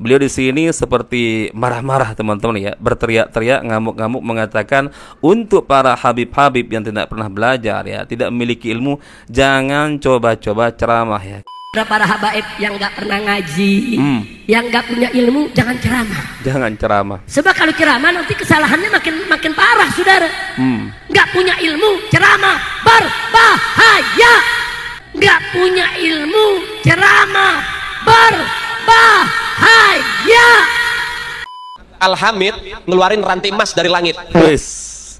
Beliau di sini seperti marah-marah teman-teman ya, berteriak-teriak, ngamuk-ngamuk mengatakan untuk para habib-habib yang tidak pernah belajar ya, tidak memiliki ilmu, jangan coba-coba ceramah ya. Para habaib yang nggak pernah ngaji, yang nggak punya ilmu, jangan ceramah. Jangan ceramah. Sebab kalau ceramah nanti kesalahannya makin parah, saudara. Nggak punya ilmu, ceramah berbahaya. Nggak punya ilmu, ceramah berbahaya. Al-Hamid ngeluarin rantai emas dari langit.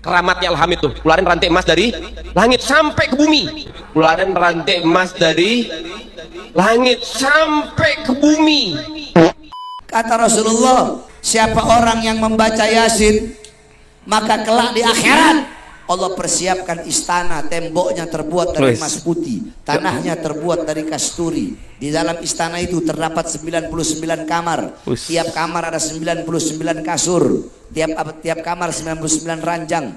Keramatnya Al-Hamid tuh, ngeluarin rantai emas dari langit sampai ke bumi. Ngeluarin rantai emas dari langit sampai ke bumi. Kata Rasulullah, siapa orang yang membaca Yasin, maka kelak di akhirat Allah persiapkan istana, temboknya terbuat dari emas putih, tanahnya terbuat dari kasturi. Di dalam istana itu terdapat 99 kamar. Tiap kamar ada 99 kasur. Tiap kamar 99 ranjang.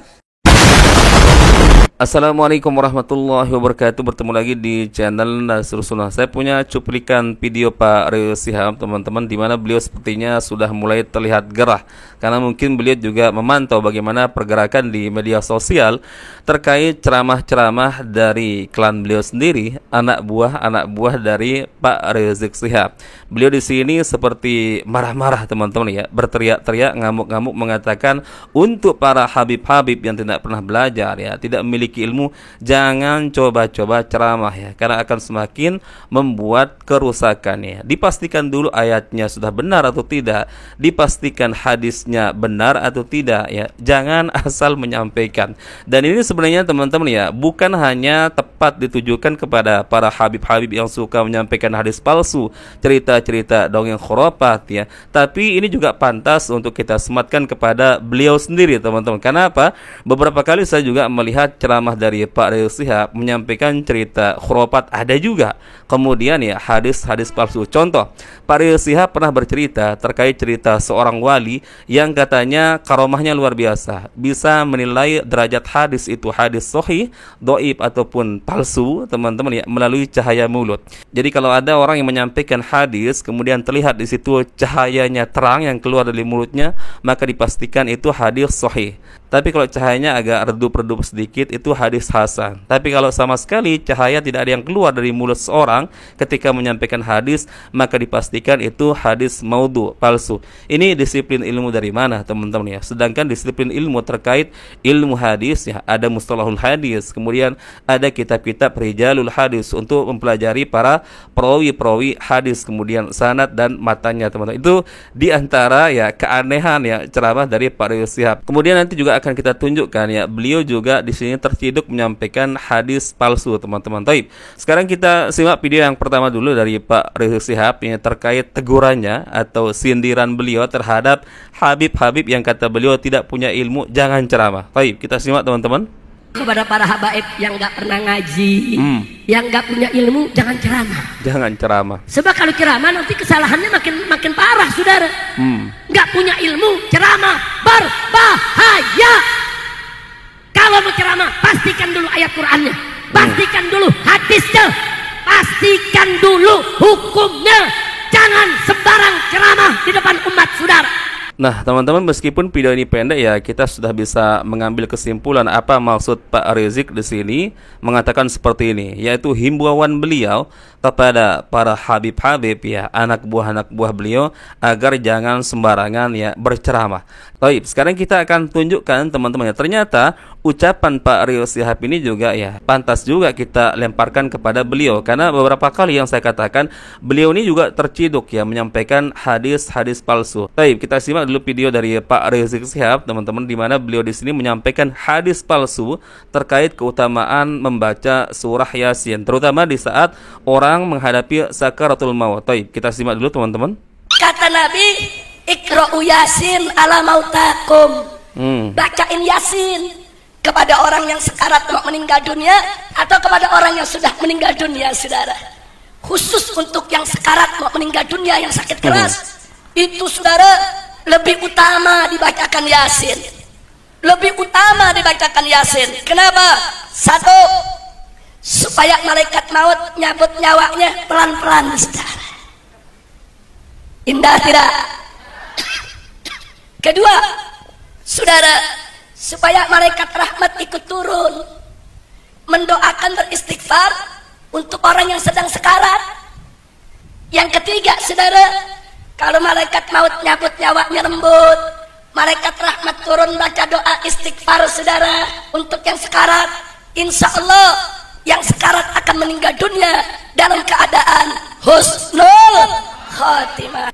Assalamualaikum warahmatullahi wabarakatuh. Bertemu lagi di channel Nasrul Sunnah. Saya punya cuplikan video Pak Rizik Syihab teman-teman, di mana beliau sepertinya sudah mulai terlihat gerah, karena mungkin beliau juga memantau bagaimana pergerakan di media sosial terkait ceramah-ceramah dari klan beliau sendiri, anak buah dari Pak Rizik Syihab. Beliau di sini seperti marah-marah teman-teman ya, berteriak-teriak, ngamuk-ngamuk mengatakan untuk para habib-habib yang tidak pernah belajar ya, tidak memiliki ilmu, jangan coba-coba ceramah ya, karena akan semakin membuat kerusakan ya. Dipastikan dulu ayatnya sudah benar atau tidak, dipastikan hadisnya benar atau tidak ya, jangan asal menyampaikan. Dan ini sebenarnya teman-teman ya, bukan hanya tepat ditujukan kepada para habib-habib yang suka menyampaikan hadis palsu, cerita-cerita dongeng khurafat ya, tapi ini juga pantas untuk kita sematkan kepada beliau sendiri teman-teman. Karena apa? Beberapa kali saya juga melihat ceramah dari Pak Rizik Syihab menyampaikan cerita khurafat ada juga, kemudian ya hadis-hadis palsu. Contoh, Pak Rizik Syihab pernah bercerita terkait cerita seorang wali yang katanya karomahnya luar biasa, bisa menilai derajat hadis itu hadis sahih, dhaif ataupun palsu teman-teman ya, melalui cahaya mulut. Jadi kalau ada orang yang menyampaikan hadis kemudian terlihat di situ cahayanya terang yang keluar dari mulutnya, maka dipastikan itu hadis sahih. Tapi kalau cahayanya agak redup-redup sedikit, itu hadis hasan. Tapi kalau sama sekali cahaya tidak ada yang keluar dari mulut seorang ketika menyampaikan hadis, maka dipastikan itu hadis maudhu, palsu. Ini disiplin ilmu dari mana teman-teman ya? Sedangkan disiplin ilmu terkait ilmu hadis ya, ada mustalahul hadis, kemudian ada kitab-kitab rijalul hadis untuk mempelajari para perawi-perawi hadis, kemudian sanad dan matanya teman-teman. Itu diantara ya keanehan ya ceramah dari Pak Rizik Syihab. Kemudian nanti juga akan kita tunjukkan ya, beliau juga di sini terciduk menyampaikan hadis palsu teman-teman. Taib. Sekarang kita simak video yang pertama dulu dari Pak Rizik Syihab ini terkait tegurannya atau sindiran beliau terhadap habib-habib yang kata beliau tidak punya ilmu, jangan ceramah. Taib, kita simak teman-teman. Kepada para habaib yang nggak pernah ngaji, yang nggak punya ilmu, jangan ceramah. Jangan ceramah. Sebab kalau ceramah nanti kesalahannya makin parah, saudara. Nggak punya ilmu, ceramah berbahaya. Kalau mau ceramah, pastikan dulu ayat Qur'annya, pastikan dulu hadisnya, pastikan dulu hukumnya. Jangan sembarang ceramah di depan umat saudara. Nah teman-teman, meskipun video ini pendek ya, kita sudah bisa mengambil kesimpulan apa maksud Pak Rizik di sini mengatakan seperti ini, yaitu himbauan beliau kepada para habib-habib ya, anak buah beliau, agar jangan sembarangan ya berceramah. Baik, sekarang kita akan tunjukkan teman-teman ya, ternyata ucapan Pak Rizik Syihab ini juga ya pantas juga kita lemparkan kepada beliau, karena beberapa kali yang saya katakan beliau ini juga terciduk ya menyampaikan hadis-hadis palsu. Baik, kita simak dulu video dari Pak Rizik Syihab teman-teman, di mana beliau di sini menyampaikan hadis palsu terkait keutamaan membaca surah Yasin, terutama di saat orang menghadapi sakaratul maut. Baik, kita simak dulu teman-teman. Kata Nabi, Iqra'u Yasin ala mautakum. Bacain Yasin kepada orang yang sekarat mau meninggal dunia atau kepada orang yang sudah meninggal dunia, saudara. Khusus untuk yang sekarat mau meninggal dunia, yang sakit keras, itu saudara lebih utama dibacakan Yasin. Lebih utama dibacakan Yasin. Kenapa? Satu, supaya malaikat maut nyabut nyawanya pelan-pelan, saudara. Indah tidak? Kedua, saudara, supaya malaikat rahmat ikut turun mendoakan, beristighfar untuk orang yang sedang sekarat. Yang ketiga, saudara, kalau malaikat maut nyabut nyawanya lembut, malaikat rahmat turun baca doa istighfar, saudara, untuk yang sekarat. Insya Allah yang sekarat akan meninggal dunia dalam keadaan husnul khatimah.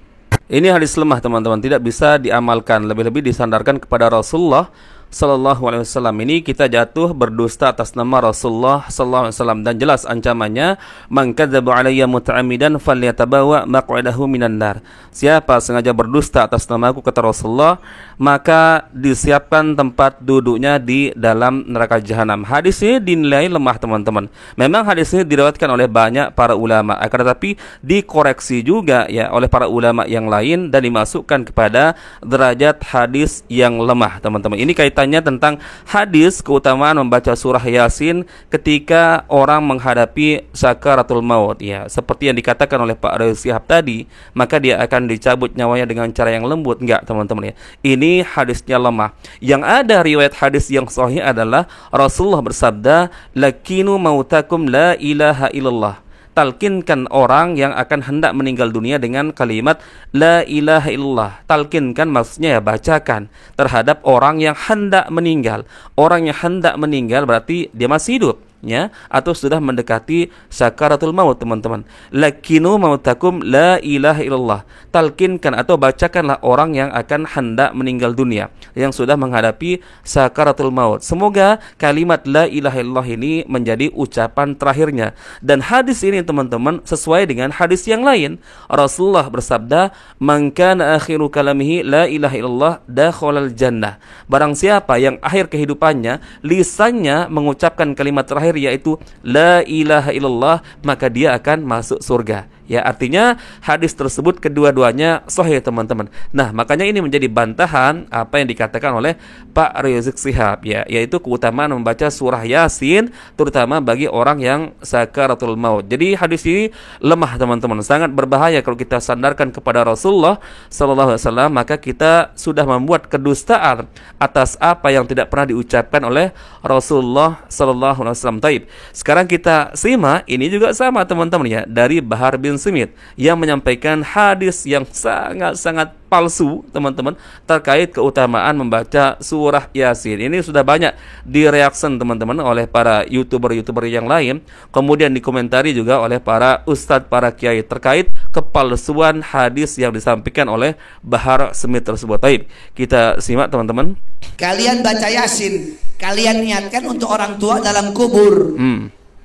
Ini hadis lemah teman-teman, tidak bisa diamalkan, lebih-lebih disandarkan kepada Rasulullah Sallallahu Alaihi Wasallam. Ini kita jatuh berdusta atas nama Rasulullah Sallallahu Alaihi Wasallam, dan jelas ancamannya, man kadzdzaba alayya muta'ammidan falyatabawa maq'adahu minan nar. Siapa sengaja berdusta atas namaku, kata Rasulullah, maka disiapkan tempat duduknya di dalam neraka jahanam. Hadis ini dinilai lemah teman-teman. Memang hadis ini diriwayatkan oleh banyak para ulama, akan tetapi dikoreksi juga ya oleh para ulama yang lain dan dimasukkan kepada derajat hadis yang lemah teman-teman. Ini kaitannya tentang hadis keutamaan membaca surah Yasin ketika orang menghadapi sakaratul maut ya, seperti yang dikatakan oleh Pak Riyazi Shihab tadi, maka dia akan dicabut nyawanya dengan cara yang lembut. Enggak teman-teman ya, ini hadisnya lemah. Yang ada riwayat hadis yang sahih adalah Rasulullah bersabda, lakinu mautakum la ilaha illallah. Talkinkan orang yang akan hendak meninggal dunia dengan kalimat la ilaha illallah. Talkinkan maksudnya ya bacakan terhadap orang yang hendak meninggal. Orang yang hendak meninggal berarti dia masih hidup ya, atau sudah mendekati sakaratul maut teman-teman. Lakinu mautakum la ilaha illallah. Talkinkan atau bacakanlah orang yang akan hendak meninggal dunia, yang sudah menghadapi sakaratul maut. Semoga kalimat la ilaha illallah ini menjadi ucapan terakhirnya. Dan hadis ini teman-teman sesuai dengan hadis yang lain. Rasulullah bersabda, man kana akhiru kalamihi la ilaha illallah dakhalal jannah. Barang siapa yang akhir kehidupannya lisannya mengucapkan kalimat terakhir yaitu la ilaha illallah, maka dia akan masuk surga. Ya, artinya hadis tersebut kedua-duanya sahih teman-teman. Nah, makanya ini menjadi bantahan apa yang dikatakan oleh Pak Riyazi Shihab ya, yaitu keutamaan membaca surah Yasin terutama bagi orang yang sakaratul maut. Jadi hadis ini lemah teman-teman, sangat berbahaya kalau kita sandarkan kepada Rasulullah sallallahu alaihi wasallam, maka kita sudah membuat kedustaan atas apa yang tidak pernah diucapkan oleh Rasulullah sallallahu alaihi wasallam. Taib. Sekarang kita simak ini juga sama teman-teman ya, dari Bahar bin Smith yang menyampaikan hadis yang sangat-sangat palsu teman-teman terkait keutamaan membaca surah Yasin. Ini sudah banyak direaksi teman-teman oleh para YouTuber yang lain, kemudian dikomentari juga oleh para ustadz, para kiai terkait kepalsuan hadis yang disampaikan oleh Bahar Smith tersebut. Baik, kita simak teman-teman. Kalian baca Yasin, kalian niatkan untuk orang tua dalam kubur.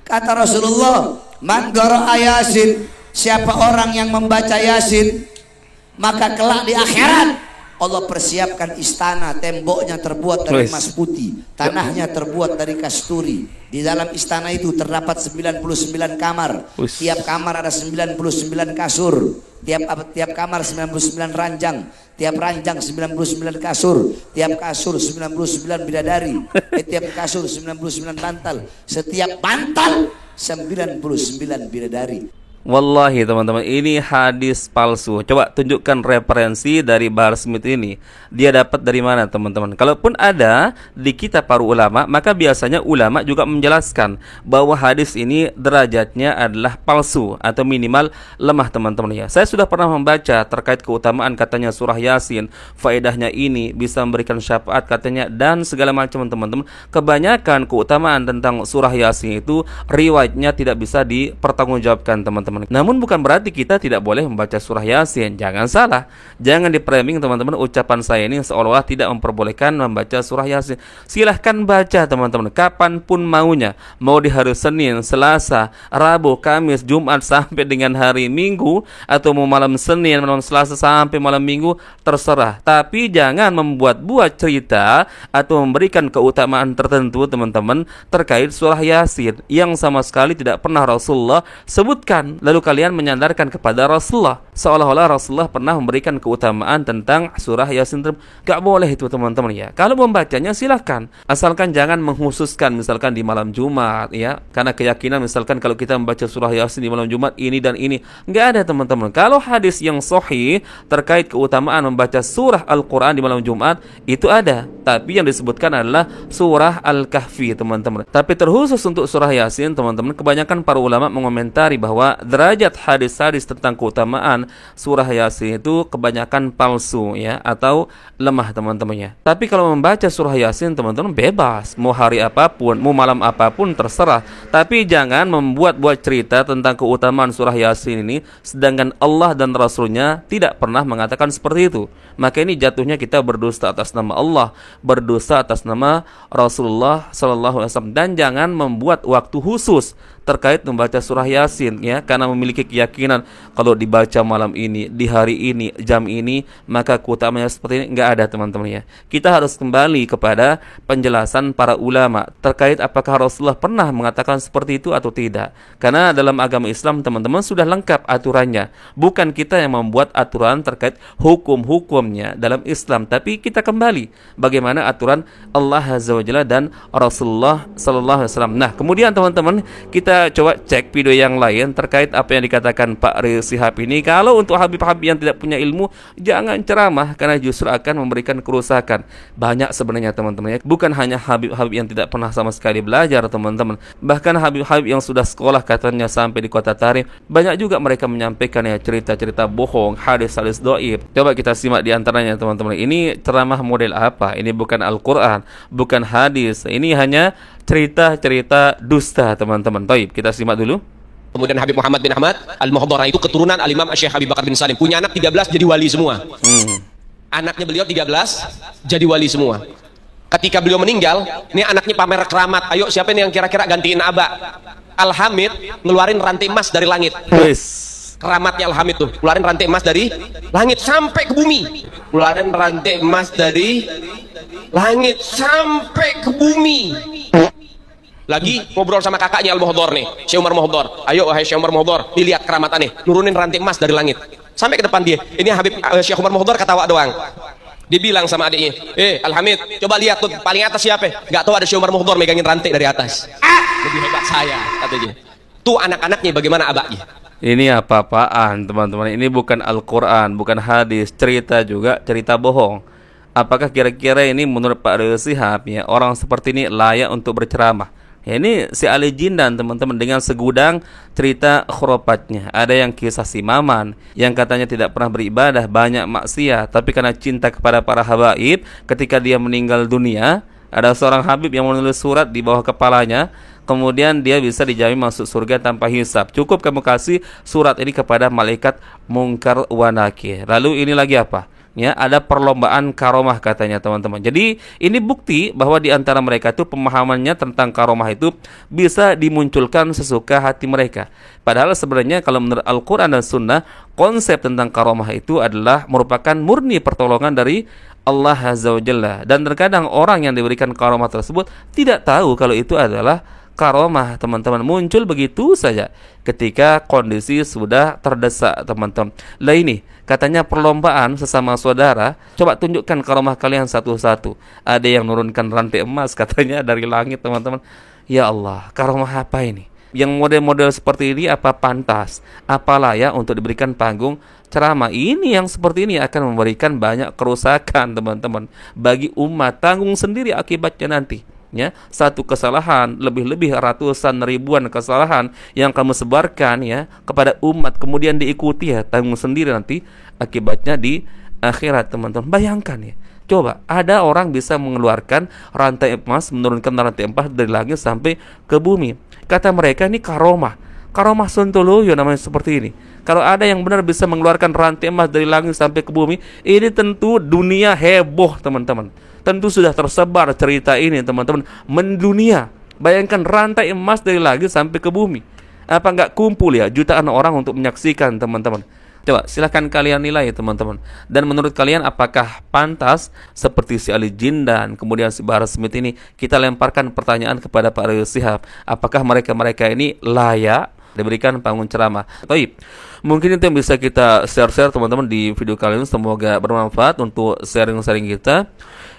Kata Rasulullah, man qara'a Yasin, siapa orang yang membaca Yasin, maka kelak di akhirat Allah persiapkan istana, temboknya terbuat dari emas putih, tanahnya terbuat dari kasturi. Di dalam istana itu terdapat 99 kamar. Tiap kamar ada 99 kasur. Tiap kamar 99 ranjang. Tiap ranjang 99 kasur. Tiap kasur 99 bidadari. Tiap kasur 99 bantal. Setiap bantal 99 bidadari. Wallahi teman-teman, ini hadis palsu. Coba tunjukkan referensi dari Bahar Smith ini. Dia dapat dari mana teman-teman? Kalaupun ada di kitab para ulama, maka biasanya ulama juga menjelaskan bahwa hadis ini derajatnya adalah palsu atau minimal lemah teman-teman ya. Saya sudah pernah membaca terkait keutamaan katanya surah Yasin, faedahnya ini bisa memberikan syafaat katanya dan segala macam teman-teman. Kebanyakan keutamaan tentang surah Yasin itu riwayatnya tidak bisa dipertanggungjawabkan teman-teman. Namun bukan berarti kita tidak boleh membaca surah Yasin. Jangan salah, jangan di-framing teman-teman ucapan saya ini seolah-olah tidak memperbolehkan membaca surah Yasin. Silahkan baca teman-teman kapanpun maunya, mau di hari Senin, Selasa, Rabu, Kamis, Jumat sampai dengan hari Minggu, atau mau malam Senin, malam Selasa sampai malam Minggu, terserah. Tapi jangan membuat-buat cerita atau memberikan keutamaan tertentu teman-teman terkait surah Yasin yang sama sekali tidak pernah Rasulullah sebutkan Yasin, lalu kalian menyandarkan kepada Rasulullah, seolah-olah Rasulullah pernah memberikan keutamaan tentang surah Yasin. Gak boleh itu teman-teman ya. Kalau membacanya silahkan, asalkan jangan menghususkan misalkan di malam Jumat ya, karena keyakinan misalkan kalau kita membaca surah Yasin di malam Jumat ini dan ini, gak ada teman-teman. Kalau hadis yang sahih terkait keutamaan membaca surah Al-Quran di malam Jumat itu ada, tapi yang disebutkan adalah surah Al-Kahfi teman-teman. Tapi terkhusus untuk surah Yasin teman-teman, kebanyakan para ulama mengomentari bahwa derajat hadis-hadis tentang keutamaan surah Yasin itu kebanyakan palsu ya, atau lemah teman-teman ya. Tapi kalau membaca surah Yasin teman-teman bebas, mau hari apapun, mau malam apapun terserah. Tapi jangan membuat-buat cerita tentang keutamaan surah Yasin ini sedangkan Allah dan Rasulnya tidak pernah mengatakan seperti itu. Maka ini jatuhnya kita berdusta atas nama Allah, berdosa atas nama Rasulullah SAW. Dan jangan membuat waktu khusus terkait membaca surah Yasin ya, karena memiliki keyakinan kalau dibaca malam ini, di hari ini, jam ini, maka keutamaannya seperti ini. Enggak ada teman-teman ya. Kita harus kembali kepada penjelasan para ulama terkait apakah Rasulullah pernah mengatakan seperti itu atau tidak. Karena dalam agama Islam teman-teman sudah lengkap aturannya. Bukan kita yang membuat aturan terkait hukum-hukumnya dalam Islam, tapi kita kembali bagaimana aturan Allah Azza wa Jalla dan Rasulullah sallallahu alaihi wasallam. Nah, kemudian teman-teman, kita coba cek video yang lain terkait apa yang dikatakan Pak Rizik Syihab ini. Kalau untuk habib-habib yang tidak punya ilmu, jangan ceramah karena justru akan memberikan kerusakan. Banyak sebenarnya teman-teman ya. Bukan hanya habib-habib yang tidak pernah sama sekali belajar teman-teman. Bahkan habib-habib yang sudah sekolah katanya sampai di kota Tarim, banyak juga mereka menyampaikan ya cerita-cerita bohong, hadis-hadis dhaif. Coba kita simak di antaranya teman-teman. Ini ceramah model apa? Ini bukan Al-Quran, bukan hadis. Ini hanya cerita-cerita dusta teman-teman. Baik, kita simak dulu. Kemudian Habib Muhammad bin Ahmad Al-Muhdara itu keturunan Al-Imam Syekh Habib Bakar bin Salim. Punya anak 13 jadi wali semua. Anaknya beliau 13 jadi wali semua. Ketika beliau meninggal, ini anaknya pamer keramat. Ayo siapa ini yang kira-kira gantiin Aba? Al-Hamid ngeluarin rantai emas dari langit. Keramatnya Al-Hamid tuh, keluarin rantai emas dari langit sampai ke bumi. Keluarin rantai emas dari langit sampai ke bumi. Lagi ngobrol sama kakaknya Al-Muhdar nih, Syekh Umar Muhdar. Ayo wahai Syekh Umar Muhdar, dilihat keramatannya, nurunin rantai emas dari langit. Sampai ke depan dia. Ini Habib Syekh Umar Muhdar ketawa doang. Dibilang sama adiknya, Al-Hamid, coba lihat tuh paling atas siapa? Gak tahu ada Syekh Umar Muhdar megangin rantai dari atas. Lebih hebat saya, katanya. Tuh anak-anaknya bagaimana abaknya? Ini apa-apaan teman-teman. Ini bukan Al-Quran, bukan hadis. Cerita juga, cerita bohong. Apakah kira-kira ini menurut Pak Rizik Syihab ya, orang seperti ini layak untuk berceramah? Ya, ini si Ali Jindan teman-teman dengan segudang cerita khurafatnya. Ada yang kisah si Maman yang katanya tidak pernah beribadah, banyak maksiat, tapi karena cinta kepada para habaib, ketika dia meninggal dunia, ada seorang habib yang menulis surat di bawah kepalanya, kemudian dia bisa dijamin masuk surga tanpa hisab. Cukup kamu kasih surat ini kepada malaikat Munkar wa Nakir. Lalu ini lagi apa? Ya, ada perlombaan karomah katanya teman-teman. Jadi ini bukti bahwa di antara mereka itu pemahamannya tentang karomah itu bisa dimunculkan sesuka hati mereka. Padahal sebenarnya kalau menurut Al-Quran dan Sunnah, konsep tentang karomah itu adalah merupakan murni pertolongan dari Allah Azza wa Jalla. Dan terkadang orang yang diberikan karomah tersebut tidak tahu kalau itu adalah karomah teman-teman, muncul begitu saja ketika kondisi sudah terdesak teman-teman. Lah ini katanya perlombaan sesama saudara, coba tunjukkan karomah kalian satu-satu. Ada yang menurunkan rantai emas katanya dari langit teman-teman. Ya Allah, karomah apa ini? Yang model-model seperti ini apa pantas, apa layak untuk diberikan panggung ceramah? Ini yang seperti ini akan memberikan banyak kerusakan teman-teman bagi umat. Tanggung sendiri akibatnya nanti. Ya, satu kesalahan, lebih-lebih ratusan ribuan kesalahan yang kamu sebarkan ya kepada umat, kemudian diikuti ya, tanggung sendiri nanti akibatnya di akhirat teman-teman. Bayangkan ya, coba ada orang bisa mengeluarkan rantai emas, menurunkan rantai emas dari langit sampai ke bumi. Kata mereka ini karomah sontoloyo namanya seperti ini. Kalau ada yang benar bisa mengeluarkan rantai emas dari langit sampai ke bumi, ini tentu dunia heboh teman-teman. Tentu sudah tersebar cerita ini teman-teman mendunia. Bayangkan rantai emas dari langit sampai ke bumi. Apa enggak kumpul ya jutaan orang untuk menyaksikan teman-teman? Coba silahkan kalian nilai teman-teman. Dan menurut kalian apakah pantas seperti si Ali Jindan, kemudian si Bahar Smith ini, kita lemparkan pertanyaan kepada Pak Rizik Syihab, apakah mereka-mereka ini layak diberikan panggung ceramah. Baik, mungkin itu yang bisa kita share-share teman-teman di video kali ini. Semoga bermanfaat untuk sharing-sharing kita.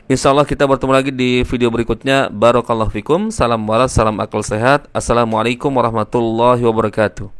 Insyaallah kita bertemu lagi di video berikutnya. Barakallahu fikum. Salam walad, salam akal sehat. Assalamualaikum warahmatullahi wabarakatuh.